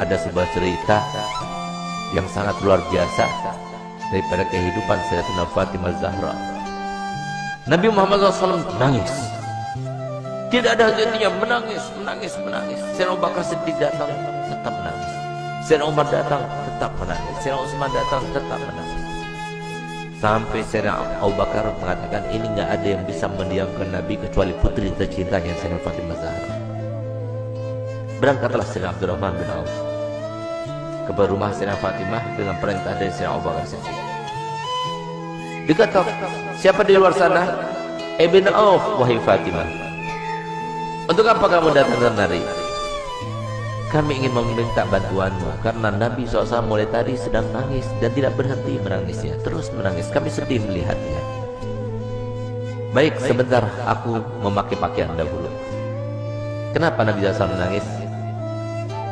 ada sebuah cerita yang sangat luar biasa daripada kehidupan Sayyidatina Fatimah Zahra. Nabi Muhammad SAW menangis, tidak ada henti-hentinya, menangis. Sayyidina Abu Bakar Siddiq datang, tetap menangis. Sayyidina Umar datang, tetap menangis. Sayyidina Utsman datang, tetap menangis. Sampai Sayyidina Abu Bakar mengatakan, ini nggak ada yang bisa mendiamkan Nabi kecuali putri tercintanya Sayyidatina Fatimah Zahra. Berangkatlah Sayyidina Abdurrahman bin Auf ke rumah Sayyidatina Fatimah dengan perintah dari Sayyidina Abu Bakar Siddiq. Diketok, siapa di luar sana? Ibn Auf, wahai Fatimah. Untuk apa kamu datang kemari? Kami ingin meminta bantuanmu karena Nabi SAW mulai tadi sedang nangis dan tidak berhenti menangisnya, terus menangis. Kami sedih melihatnya. Baik, sebentar, aku memakai pakaian dahulu. Kenapa Nabi SAW menangis?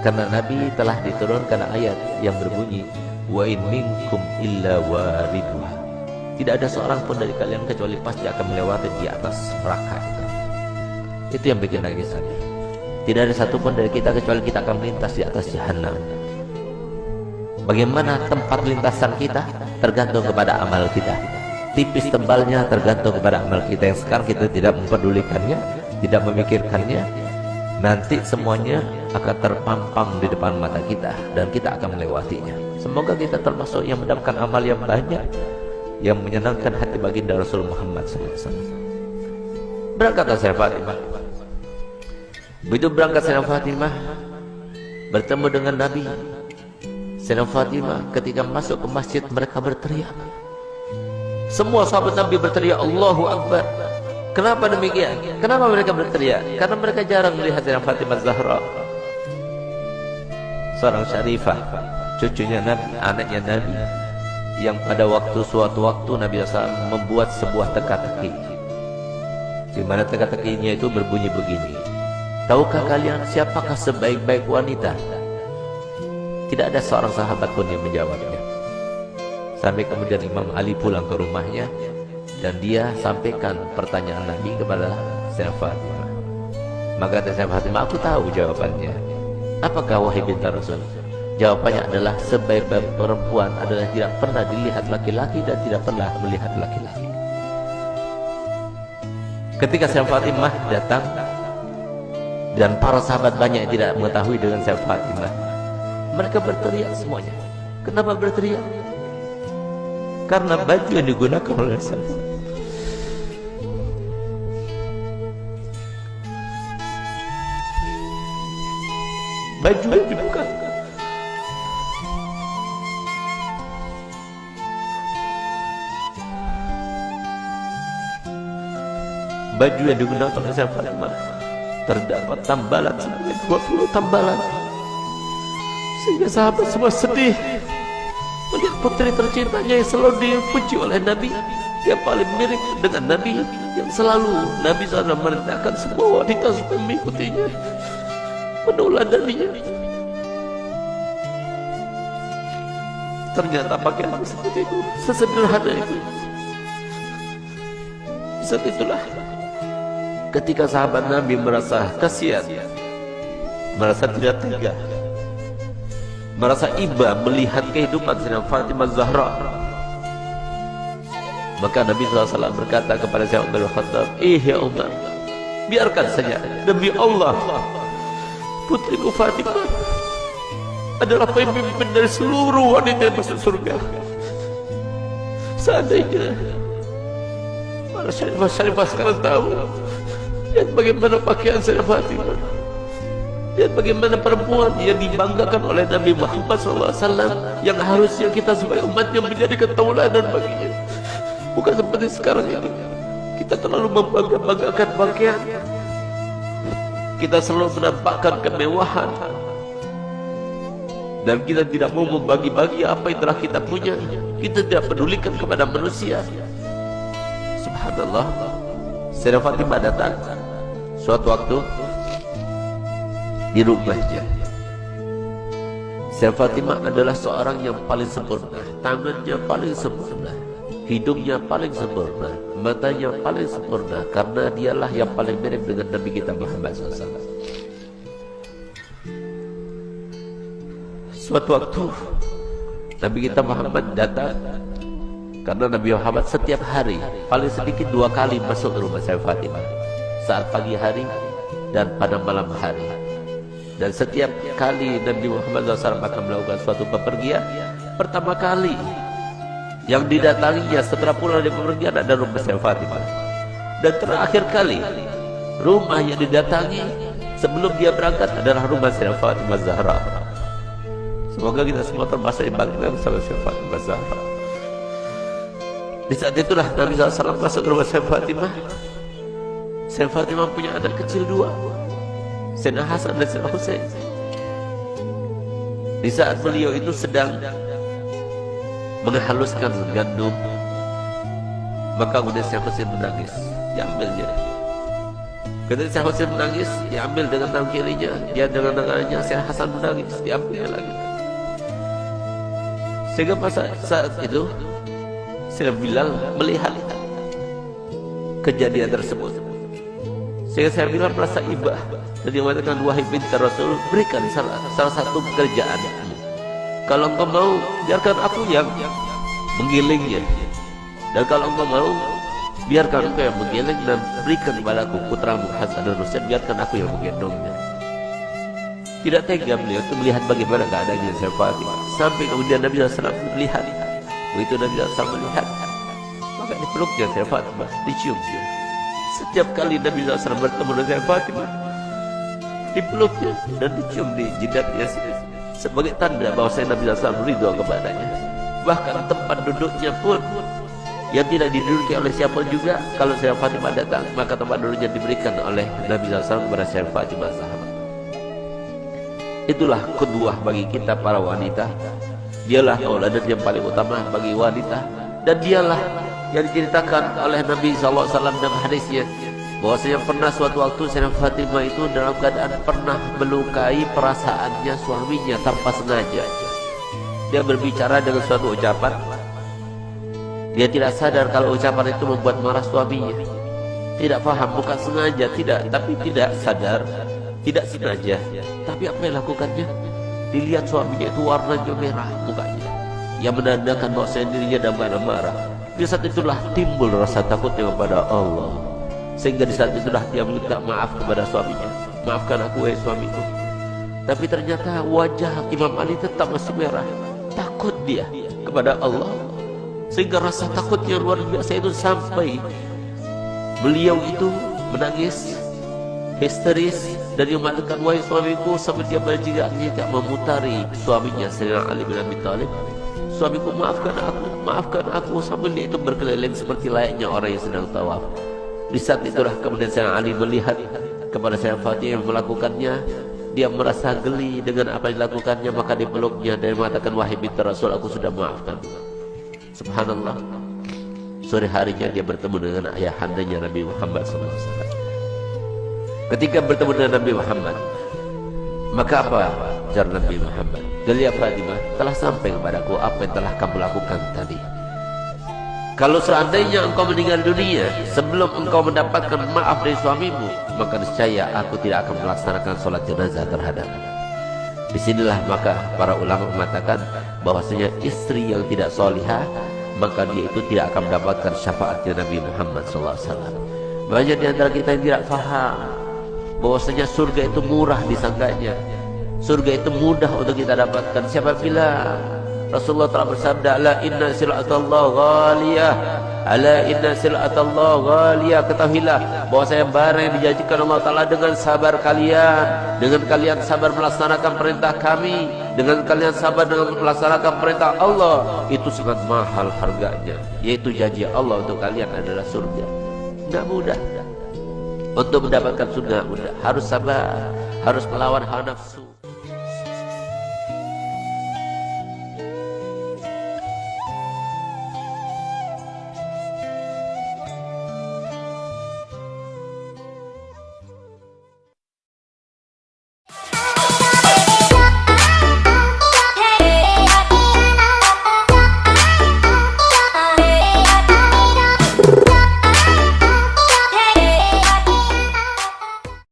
Karena Nabi telah diturunkan ayat yang berbunyi, wa in minkum illa wariduha. Tidak ada seorang pun dari kalian kecuali pasti akan melewati di atas neraka itu. Itu yang bikin nangis Nabi. Tidak ada satupun dari kita kecuali kita akan melintas di atas jahanam. Bagaimana tempat lintasan kita tergantung kepada amal kita. Tipis tebalnya tergantung kepada amal kita yang sekarang kita tidak mempedulikannya, tidak memikirkannya. Nanti semuanya akan terpampang di depan mata kita dan kita akan melewatinya. Semoga kita termasuk yang mendapatkan amal yang banyak, yang menyenangkan hati baginda Rasul Muhammad SAW. Berangkatlah Sayyidah Fatimah. Begitu berangkat Sayyidah Fatimah bertemu dengan Nabi. Sayyidah Fatimah ketika masuk ke masjid mereka berteriak. Semua sahabat Nabi berteriak Allahu Akbar. Kenapa demikian? Kenapa mereka berteriak? Karena mereka jarang melihat Sayyidah Fatimah Zahra, seorang syarifah, cucunya Nabi, anaknya Nabi, yang pada suatu waktu Nabi SAW membuat sebuah teka-teki, di mana teka-tekinya itu berbunyi begini. Tahukah kalian siapakah sebaik-baik wanita? Tidak ada seorang sahabat pun yang menjawabnya. Sampai kemudian Imam Ali pulang ke rumahnya dan dia sampaikan pertanyaan Nabi kepada Sayyidah Fatimah. Maka kata Sayyidah Fatimah, aku tahu jawabannya. Apakah wahai binti Rasul? Jawabannya adalah sebaik-baik perempuan adalah tidak pernah dilihat laki-laki dan tidak pernah melihat laki-laki. Ketika Sayyidah Fatimah datang dan para sahabat banyak yang tidak mengetahui dengan Sayyidah Fatimah, mereka berteriak semuanya. Kenapa berteriak? Karena baju yang digunakan oleh Rasulullah, baju yang dibuka, baju yang digunakan oleh Sayyidah Fatimah terdapat tambalan sebanyak 20 tambalan, sehingga sahabat semua sedih melihat putri tercintanya yang selalu dipuji oleh Nabi, yang paling mirip dengan Nabi, yang selalu Nabi SAW merintahkan semua wanita supaya mengikutinya, meneladaninya. Ternyata pakaian seperti itu, sesederhana itu. Saat itulah ketika sahabat Nabi merasa kasihan, merasa tidak tega, merasa iba melihat kehidupan Sayyidah Fatimah Zahra, maka Nabi SAW berkata kepada Sayyidina Umar bin Khattab, ya Umar, biarkan saja, demi Allah putriku Fatimah adalah pemimpin dari seluruh wanita yang masuk surga. Seandainya para syarifah sekarang tahu, lihat bagaimana pakaian Sayyidah Fatimah, lihat bagaimana perempuan yang dibanggakan oleh Nabi Muhammad SAW, yang harusnya kita sebagai umatnya menjadi tauladan baginya. Bukan seperti sekarang ini, kita terlalu membanggakan pakaian, kita selalu menampakkan kemewahan, dan kita tidak mau membagi-bagi apa yang telah kita punya. Kita tidak pedulikan kepada manusia. Subhanallah, Sayyidah Fatimah datang suatu waktu di rumahnya. Sayyidah Fatimah adalah seorang yang paling sempurna, tangannya paling sempurna, hidungnya paling sempurna, matanya paling sempurna, karena dialah yang paling mirip dengan Nabi kita Muhammad SAW. Suatu waktu Nabi kita Muhammad datang, karena Nabi Muhammad setiap hari paling sedikit 2 kali masuk ke rumah saya Fatimah, saat pagi hari dan pada malam hari. Dan setiap kali Nabi Muhammad SAW akan melakukan suatu bepergian, pertama kali yang didatanginya setelah pulang dari bepergian adalah rumah saya Fatimah. Dan terakhir kali rumah yang didatangi sebelum dia berangkat adalah rumah saya Fatimah Zahra. Semoga kita semua termasuk yang bangga bersama saya Fatimah Zahra. Di saat itulah Nabi SAW masuk ke rumah saya Fatimah. Saya Fatimah punya anak kecil 2, Sayyidina Hasan dan Sayyidina Husain. Di saat beliau itu sedang menghaluskan gandum, maka kemudian Sayyidina Husain menangis, diambilnya. Ketika Sayyidina Husain menangis, diambil dengan tangan kirinya, dia dengan tangannya. Sayyidina Hasan menangis, diambilnya lagi. Sehingga saat itu Sayyidina Bilal melihat kejadian tersebut. Sehingga Sayyidina Bilal merasa iba dan dia mengatakan, wahai binti Rasul, berikan salah satu pekerjaan. Kalau engkau mau, biarkan aku yang menggilingnya. Dan kalau engkau mau, biarkan engkau yang menggiling dan berikan kepadaku putramu Hasan dan Husain, biarkan aku yang menggendongnya. Tidak tega beliau itu melihat bagaimana keadaannya saya Fatimah. Sampai kemudian Nabi SAW melihat. Begitu Nabi SAW melihat, maka dipeluknya saya Fatimah, dicium dia. Setiap kali Nabi SAW bertemu dengan saya Fatimah, dipeluknya dan dicium di jidatnya sebagai tanda bahwa saya Nabi SAW ridho kepadanya. Bahkan tempat duduknya pun yang tidak diduduki oleh siapa juga, kalau saya Fatimah datang, maka tempat duduknya diberikan oleh Nabi SAW kepada saya Fatimah Zahra. Itulah kedua bagi kita para wanita. Dialah tauladan yang paling utama bagi wanita, dan dialah yang diceritakan oleh Nabi SAW dalam hadisnya, bahwasanya pernah suatu waktu Sayyidah Fatimah itu dalam keadaan pernah melukai perasaannya suaminya tanpa sengaja. Dia berbicara dengan suatu ucapan, dia tidak sadar kalau ucapan itu membuat marah suaminya. Tidak paham, bukan sengaja, tidak, tapi tidak sadar, tidak sengaja. Tapi apa yang lakukannya? Dilihat suaminya itu warnanya merah mukanya, yang menandakan bahwa dirinya dalam keadaan marah. Di saat itulah timbul rasa takutnya kepada Allah, sehingga di saat itulah dia minta maaf kepada suaminya. Maafkan aku wahai suamiku. Tapi ternyata wajah Imam Ali tetap masih merah. Takut dia kepada Allah, sehingga rasa takutnya luar biasa itu sampai beliau itu menangis histeris dan dia mengatakan, wahai suamiku, sampai dia berjigak-jigak memutari suaminya Sayyidina Ali bin Abi Thalib. Suamiku, maafkan aku, sambil dia itu berkeliling seperti layaknya orang yang sedang tawaf. Di saat itulah kemudian Sayyidina Ali melihat kepada Sayyidina Fatimah yang melakukannya. Dia merasa geli dengan apa yang dilakukannya, maka dipeluknya dan mengatakan, wahai binti Rasul, aku sudah maafkan. Subhanallah, sore harinya dia bertemu dengan ayahandanya Nabi Muhammad SAW. Ketika bertemu dengan Nabi Muhammad, maka apa ujar Nabi Muhammad? Ya Fatimah, telah sampai kepadaku apa yang telah kamu lakukan tadi. Kalau seandainya engkau meninggal dunia sebelum engkau mendapatkan maaf dari suamimu, maka niscaya aku tidak akan melaksanakan sholat jenazah terhadapmu. Disinilah maka para ulama mengatakan bahwasanya istri yang tidak solihah, maka dia itu tidak akan mendapatkan syafaatnya Nabi Muhammad SAW. Banyak di antara kita yang tidak faham bahwasanya surga itu murah disangkanya, surga itu mudah untuk kita dapatkan. Siapa bilang? Rasulullah telah bersabda, ala inna sil'atallah ghaliyah, ala inna sil'atallah ghaliyah. Ketahuilah bahwasanya barang yang dijanjikan Allah Ta'ala dengan sabar kalian, dengan kalian sabar melaksanakan perintah kami, dengan kalian sabar dengan melaksanakan perintah Allah, itu sangat mahal harganya, yaitu janji Allah untuk kalian adalah surga. Tidak mudah untuk mendapatkan surga, mudah. Harus sabar, harus melawan hawa nafsu.